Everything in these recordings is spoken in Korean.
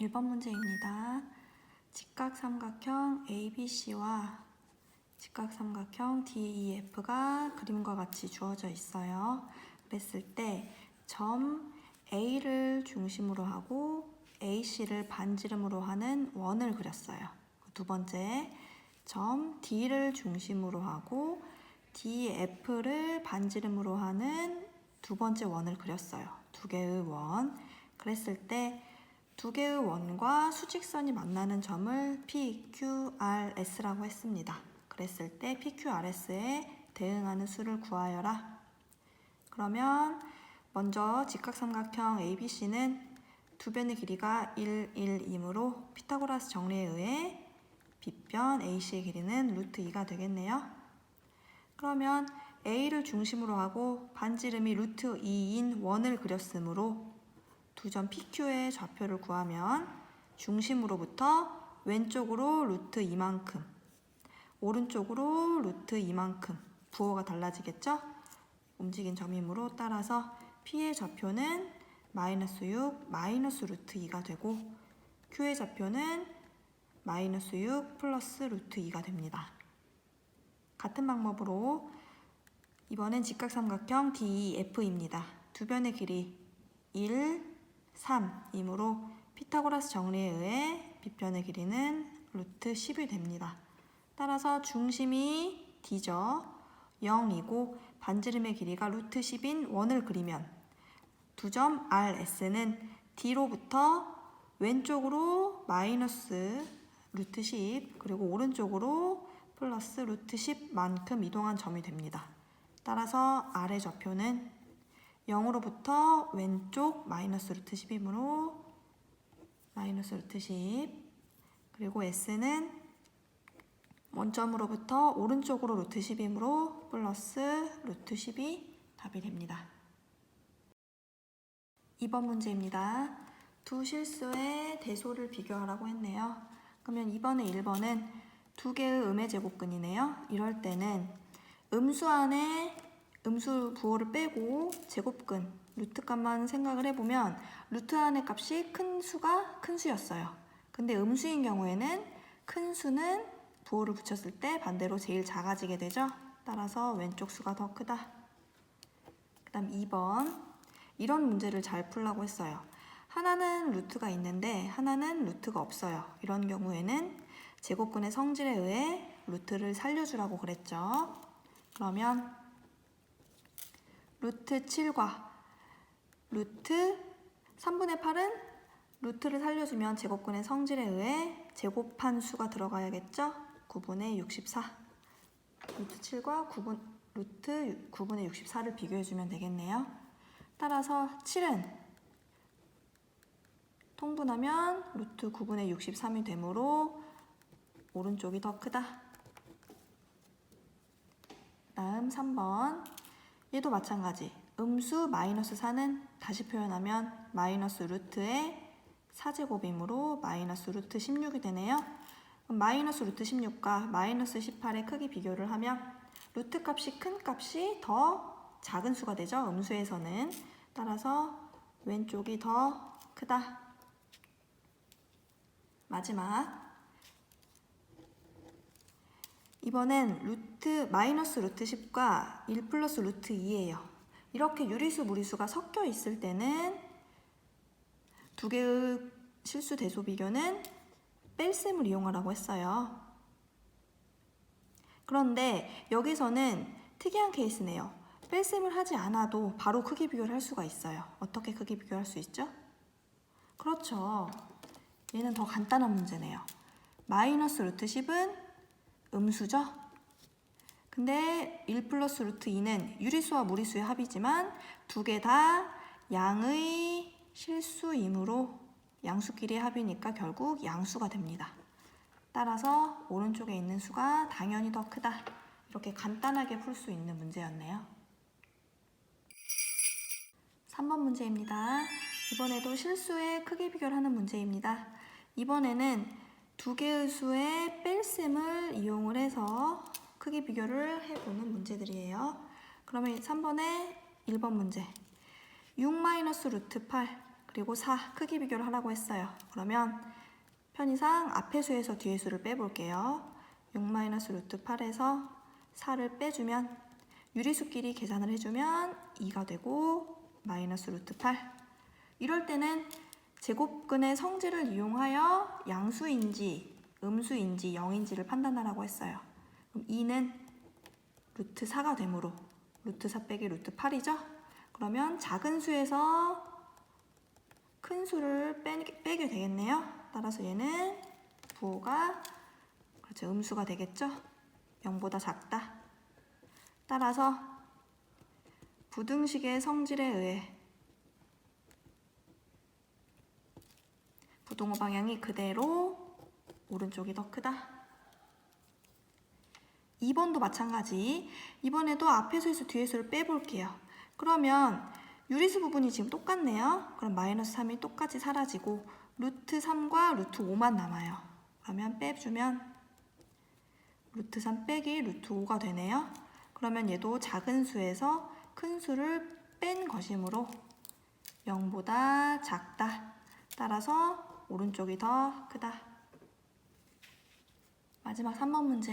1번 문제입니다. 직각삼각형 ABC와 직각삼각형 DEF가 그림과 같이 주어져 있어요. 그랬을 때 점 A를 중심으로 하고 AC를 반지름으로 하는 원을 그렸어요. 두 번째, 점 D를 중심으로 하고 DF를 반지름으로 하는 두 번째 원을 그렸어요. 두 개의 원. 그랬을 때 두 개의 원과 수직선이 만나는 점을 PQRS라고 했습니다. 그랬을 때 PQRS에 대응하는 수를 구하여라. 그러면 먼저 직각삼각형 ABC는 두 변의 길이가 1, 1이므로 피타고라스 정리에 의해 빗변 AC의 길이는 루트 2가 되겠네요. 그러면 A를 중심으로 하고 반지름이 루트 2인 원을 그렸으므로 두 점 PQ의 좌표를 구하면 중심으로부터 왼쪽으로 루트 2만큼, 오른쪽으로 루트 2만큼 부호가 달라지겠죠? 움직인 점이므로 따라서 P의 좌표는 마이너스 6, 마이너스 루트 2가 되고 Q의 좌표는 마이너스 6 플러스 루트 2가 됩니다. 같은 방법으로 이번엔 직각삼각형 DEF입니다. 두 변의 길이 1, 3이므로 피타고라스 정리에 의해 빗변의 길이는 루트 10이 됩니다. 따라서 중심이 D죠. 0이고 반지름의 길이가 루트 10인 원을 그리면 두 점 RS는 D로부터 왼쪽으로 마이너스 루트 10 그리고 오른쪽으로 플러스 루트 10만큼 이동한 점이 됩니다. 따라서 R의 좌표는 0으로부터 왼쪽 마이너스 루트 10이므로 마이너스 루트 10 그리고 S는 원점으로부터 오른쪽으로 루트 10이므로 플러스 루트 10이 답이 됩니다. 2번 문제입니다. 두 실수의 대소를 비교하라고 했네요. 그러면 2번에 1번은 두 개의 음의 제곱근이네요. 이럴 때는 음수 안에 음수 부호를 빼고 제곱근, 루트 값만 생각을 해보면 루트 안의 값이 큰 수가 큰 수였어요. 근데 음수인 경우에는 큰 수는 부호를 붙였을 때 반대로 제일 작아지게 되죠. 따라서 왼쪽 수가 더 크다. 그 다음 2번. 이런 문제를 잘 풀라고 했어요. 하나는 루트가 있는데 하나는 루트가 없어요. 이런 경우에는 제곱근의 성질에 의해 루트를 살려주라고 그랬죠. 그러면 루트 7과 루트 3분의 8은 루트를 살려주면 제곱근의 성질에 의해 제곱한 수가 들어가야겠죠? 9분의 64. 루트 7과 루트 9분의 64를 비교해주면 되겠네요. 따라서 7은 통분하면 루트 9분의 63이 되므로 오른쪽이 더 크다. 다음 3번. 얘도 마찬가지. 음수 마이너스 4는 다시 표현하면 마이너스 루트의 4제곱이므로 마이너스 루트 16이 되네요. 그럼 마이너스 루트 16과 마이너스 18의 크기 비교를 하면 루트 값이 큰 값이 더 작은 수가 되죠. 음수에서는. 따라서 왼쪽이 더 크다. 마지막. 이번엔 마이너스 루트 10과 1 플러스 루트 2예요. 이렇게 유리수, 무리수가 섞여 있을 때는 두 개의 실수 대소 비교는 뺄셈을 이용하라고 했어요. 그런데 여기서는 특이한 케이스네요. 뺄셈을 하지 않아도 바로 크기 비교를 할 수가 있어요. 어떻게 크기 비교할 수 있죠? 그렇죠. 얘는 더 간단한 문제네요. 마이너스 루트 10은 음수죠? 근데 1 플러스 루트 2는 유리수와 무리수의 합이지만 두 개 다 양의 실수이므로 양수끼리의 합이니까 결국 양수가 됩니다. 따라서 오른쪽에 있는 수가 당연히 더 크다. 이렇게 간단하게 풀 수 있는 문제였네요. 3번 문제입니다. 이번에도 실수의 크기 비교를 하는 문제입니다. 이번에는 두 개의 수의 뺄셈을 이용을 해서 크기 비교를 해보는 문제들이에요. 그러면 3번에 1번 문제. 6 마이너스 루트 8 그리고 4 크기 비교를 하라고 했어요. 그러면 편의상 앞의 수에서 뒤의 수를 빼볼게요. 6-루트8에서 4를 빼주면 유리수끼리 계산을 해주면 2가 되고 마이너스 루트 8. 이럴 때는 제곱근의 성질을 이용하여 양수인지 음수인지 0인지를 판단하라고 했어요. 그럼 2는 루트 4가 되므로 루트 4 빼기 루트 8이죠? 그러면 작은 수에서 큰 수를 빼게 되겠네요. 따라서 얘는 부호가 그렇죠, 음수가 되겠죠? 0보다 작다. 따라서 부등식의 성질에 의해 부동호 방향이 그대로 오른쪽이 더 크다. 2번도 마찬가지. 이번에도 앞의 수에서 뒤의 수를 빼볼게요. 그러면 유리수 부분이 지금 똑같네요. 그럼 마이너스 3이 똑같이 사라지고 루트 3과 루트 5만 남아요. 그러면 빼주면 루트 3 빼기 루트 5가 되네요. 그러면 얘도 작은 수에서 큰 수를 뺀 것이므로 0보다 작다. 따라서 오른쪽이 더 크다. 마지막 3번 문제.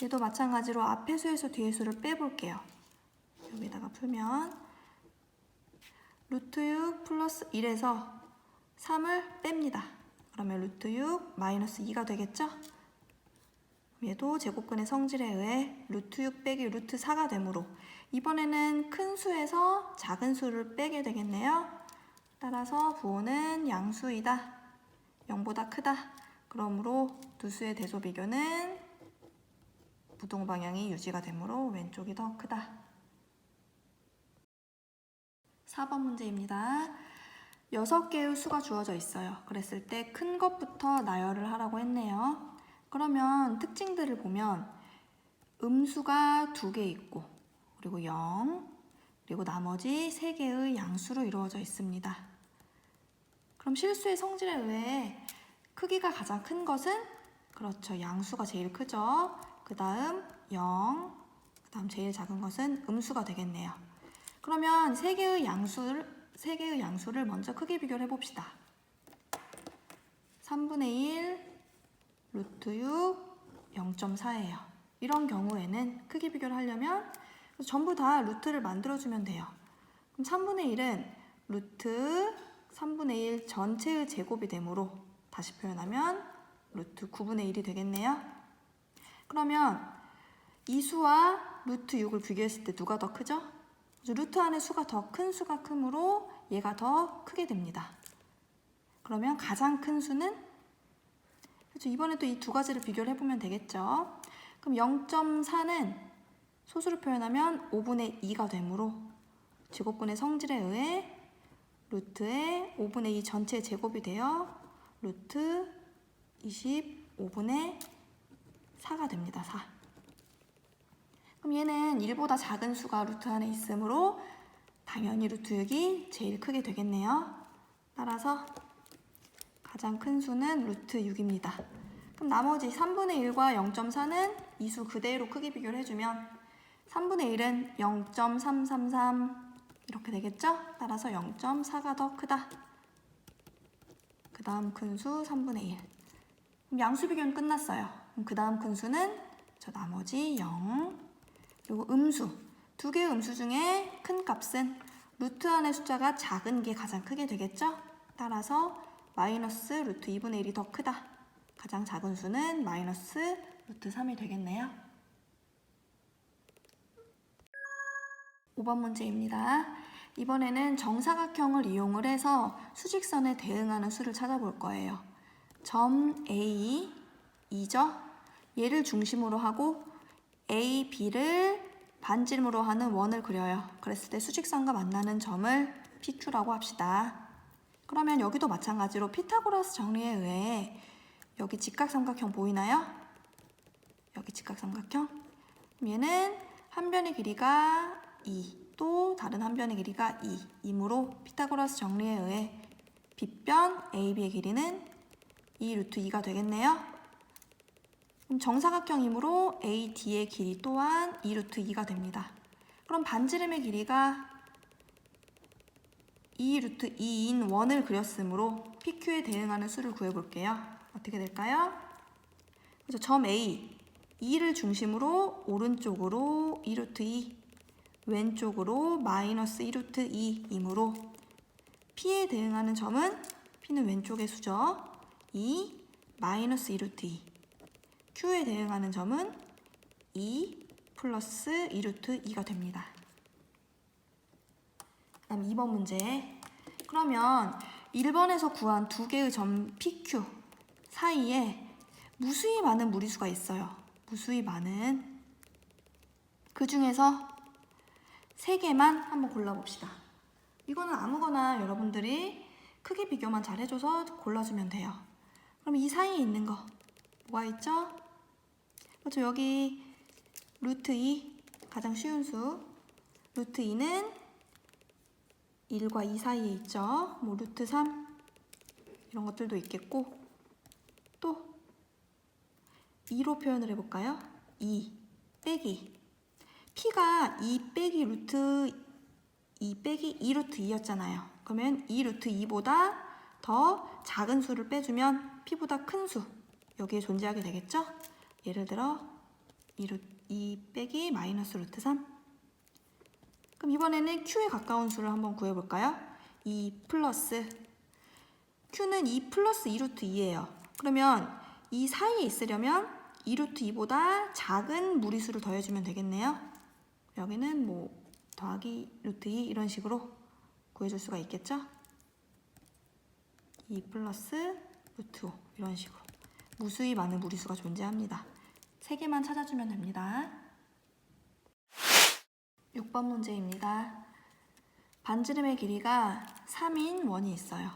얘도 마찬가지로 앞의 수에서 뒤의 수를 빼볼게요. 여기다가 풀면 루트 6 플러스 1에서 3을 뺍니다. 그러면 루트 6 마이너스 2가 되겠죠? 얘도 제곱근의 성질에 의해 루트 6 빼기 루트 4가 되므로 이번에는 큰 수에서 작은 수를 빼게 되겠네요. 따라서 부호는 양수이다. 0보다 크다. 그러므로 두 수의 대소 비교는 부동호 방향이 유지가 되므로 왼쪽이 더 크다. 4번 문제입니다. 6개의 수가 주어져 있어요. 그랬을 때 큰 것부터 나열을 하라고 했네요. 그러면 특징들을 보면 음수가 2개 있고 그리고 0 그리고 나머지 3개의 양수로 이루어져 있습니다. 그럼 실수의 성질에 의해 크기가 가장 큰 것은 그렇죠. 양수가 제일 크죠. 그 다음 0, 그 다음 제일 작은 것은 음수가 되겠네요. 그러면 3개의 양수를 먼저 크기 비교를 해봅시다. 3분의 1 루트 6 0.4예요. 이런 경우에는 크기 비교를 하려면 전부 다 루트를 만들어주면 돼요. 그럼 3분의 1은 루트 3분의 1 전체의 제곱이 되므로 다시 표현하면 루트 9분의 1이 되겠네요. 그러면 이 수와 루트 6을 비교했을 때 누가 더 크죠? 루트 안의 수가 더 큰 수가 크므로 얘가 더 크게 됩니다. 그러면 가장 큰 수는 그렇죠. 이번에도 이 두 가지를 비교를 해보면 되겠죠. 그럼 0.4는 소수로 표현하면 5분의 2가 되므로 제곱근의 성질에 의해 루트의 5분의 2 전체 제곱이 되어 루트 25분의 4가 됩니다. 4. 그럼 얘는 1보다 작은 수가 루트 안에 있으므로 당연히 루트 6이 제일 크게 되겠네요. 따라서 가장 큰 수는 루트 6입니다. 그럼 나머지 3분의 1과 0.4는 이 수 그대로 크기 비교를 해주면 3분의 1은 0.333 이렇게 되겠죠? 따라서 0.4가 더 크다. 그 다음 큰 수 3분의 1. 그럼 양수 비교는 끝났어요. 그럼 그 다음 큰 수는 저 나머지 0. 그리고 음수. 2개의 음수 중에 큰 값은 루트 안의 숫자가 작은 게 가장 크게 되겠죠? 따라서 마이너스 루트 2분의 1이 더 크다. 가장 작은 수는 마이너스 루트 3이 되겠네요. 5번 문제입니다. 이번에는 정사각형을 이용을 해서 수직선에 대응하는 수를 찾아볼 거예요. 점 A, 2죠? 얘를 중심으로 하고 A, B를 반지름으로 하는 원을 그려요. 그랬을 때 수직선과 만나는 점을 PQ라고 합시다. 그러면 여기도 마찬가지로 피타고라스 정리에 의해 여기 직각삼각형 보이나요? 여기 직각삼각형. 얘는 한 변의 길이가 2, 또 다른 한 변의 길이가 2이므로 피타고라스 정리에 의해 빗변 AB의 길이는 2 루트 2가 되겠네요. 그럼 정사각형이므로 AD의 길이 또한 2 루트 2가 됩니다. 그럼 반지름의 길이가 2 루트 2인 원을 그렸으므로 PQ에 대응하는 수를 구해볼게요. 어떻게 될까요? 그래서 점 A, 2를 중심으로 오른쪽으로 2 루트 2, 왼쪽으로 마이너스 2 루트 2이므로 P에 대응하는 점은 P는 왼쪽의 수죠. 2 마이너스 2 루트 2. Q에 대응하는 점은 2 플러스 2 루트 2가 됩니다. 그 다음 2번 문제. 그러면 1번에서 구한 두 개의 점 PQ 사이에 무수히 많은 무리수가 있어요. 무수히 많은. 그 중에서 3개만 한번 골라봅시다. 이거는 아무거나 여러분들이 크기 비교만 잘 해줘서 골라주면 돼요. 그럼 이 사이에 있는 거 뭐가 있죠? 그렇죠. 여기 루트 2 가장 쉬운 수. 루트 2는 1과 2 사이에 있죠. 뭐 루트 3 이런 것들도 있겠고 또 2로 표현을 해볼까요? 2 빼기 P가 2 빼기 루트 2 빼기 2 루트 2였잖아요. 그러면 2 루트 2보다 더 작은 수를 빼주면 P보다 큰 수 여기에 존재하게 되겠죠? 예를 들어 2 빼기 마이너스 루트 3. 그럼 이번에는 Q에 가까운 수를 한번 구해볼까요? 2 플러스 Q는 2 플러스 2 루트 2예요. 그러면 이 사이에 있으려면 2 루트 2보다 작은 무리수를 더해주면 되겠네요. 여기는 뭐 더하기 루트 2 이런 식으로 구해줄 수가 있겠죠? 2 플러스 루트 5 이런 식으로 무수히 많은 무리수가 존재합니다. 3개만 찾아주면 됩니다. 6번 문제입니다. 반지름의 길이가 3인 원이 있어요.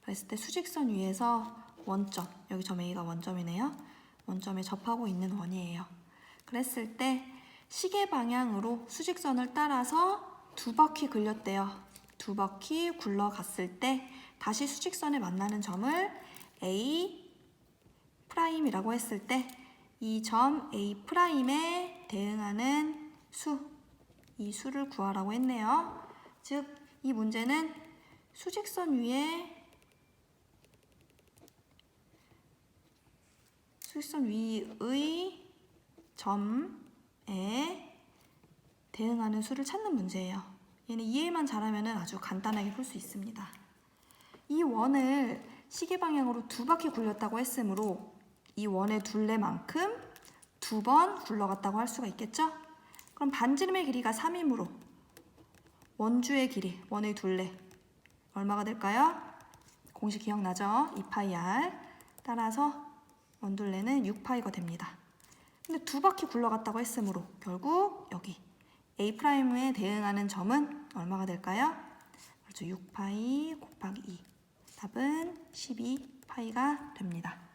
그랬을 때 수직선 위에서 원점, 여기 점 A가 원점이네요. 원점에 접하고 있는 원이에요. 그랬을 때 시계 방향으로 수직선을 따라서 2바퀴 굴렸대요. 2바퀴 굴러갔을 때 다시 수직선에 만나는 점을 A 프라임이라고 했을 때 이 점 A 프라임에 대응하는 수, 이 수를 구하라고 했네요. 즉, 이 문제는 수직선 위의 점에 대응하는 수를 찾는 문제예요. 얘는 이해만 잘하면 아주 간단하게 풀 수 있습니다. 이 원을 시계 방향으로 2바퀴 굴렸다고 했으므로 이 원의 둘레만큼 2번 굴러갔다고 할 수가 있겠죠? 그럼 반지름의 길이가 3이므로 원주의 길이, 원의 둘레 얼마가 될까요? 공식 기억나죠? 2파이 r 따라서 원둘레는 6파이가 됩니다. 근데 2바퀴 굴러갔다고 했으므로 결국 여기 A'에 대응하는 점은 얼마가 될까요? 그렇죠. 6파이 곱하기 2. 답은 12파이가 됩니다.